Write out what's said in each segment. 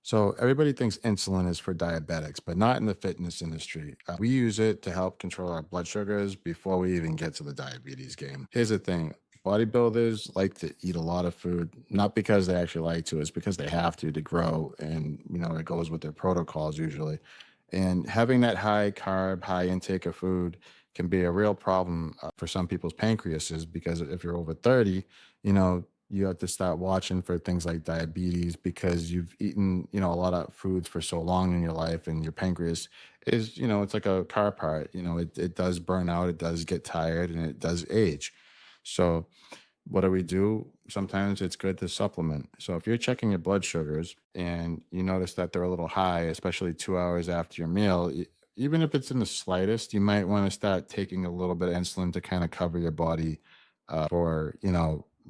So everybody thinks insulin is for diabetics, but not in the fitness industry. We use it to help control our blood sugars before we even get to the diabetes game. Here's the thing. Bodybuilders like to eat a lot of food, not because they actually like to, it's because they have to grow. And, it goes with their protocols usually. And having that high carb, high intake of food can be a real problem for some people's pancreases because if you're over 30, you have to start watching for things like diabetes because you've eaten, a lot of foods for so long in your life and your pancreas is, it's like a car part, it does burn out, it does get tired and it does age. So what do we do? Sometimes it's good to supplement. So if you're checking your blood sugars and you notice that they're a little high, especially 2 hours after your meal, even if it's in the slightest, you might want to start taking a little bit of insulin to kind of cover your body for,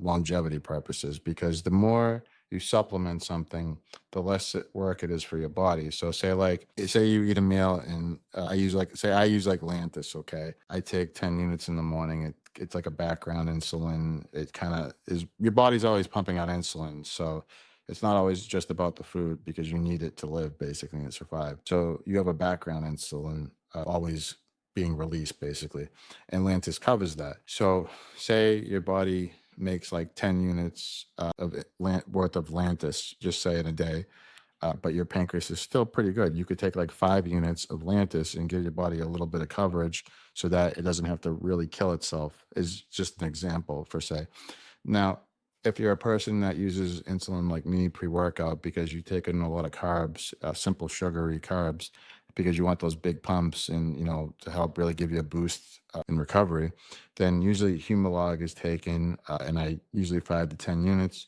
longevity purposes. Because the more you supplement something, the less work it is for your body. So say you eat a meal and I use like Lantus. Okay, I take 10 units in the morning. It's like a background insulin. It kind of is, your body's always pumping out insulin. So it's not always just about the food because you need it to live basically and survive. So you have a background insulin always being released basically. And Lantus covers that. So say your body makes like 10 units worth of Lantus, just say in a day, but your pancreas is still pretty good. You could take like 5 units of Lantus and give your body a little bit of coverage so that it doesn't have to really kill itself, is just an example for say. Now, if you're a person that uses insulin like me pre-workout because you take in a lot of carbs, simple sugary carbs, because you want those big pumps and, to help really give you a boost in recovery, then usually Humalog is taken, and I usually 5 to 10 units,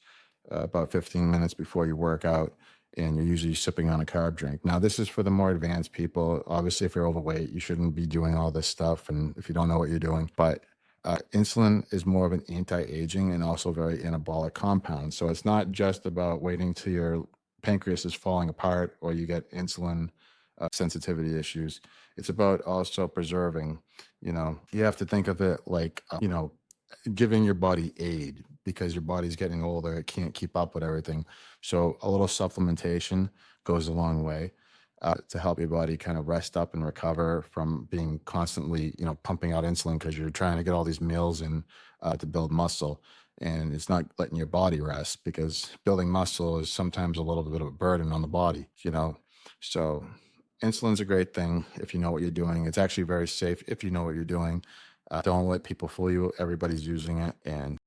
about 15 minutes before you work out, and you're usually sipping on a carb drink. Now, this is for the more advanced people. Obviously, if you're overweight, you shouldn't be doing all this stuff, and if you don't know what you're doing, but insulin is more of an anti-aging and also very anabolic compound. So it's not just about waiting till your pancreas is falling apart or you get insulin sensitivity issues. It's about also preserving, you have to think of it like, giving your body aid because your body's getting older. It can't keep up with everything. So a little supplementation goes a long way to help your body kind of rest up and recover from being constantly, pumping out insulin because you're trying to get all these meals in to build muscle. And it's not letting your body rest because building muscle is sometimes a little bit of a burden on the body. So insulin's a great thing if you know what you're doing. It's actually very safe if you know what you're doing. Don't let people fool you. Everybody's using it. And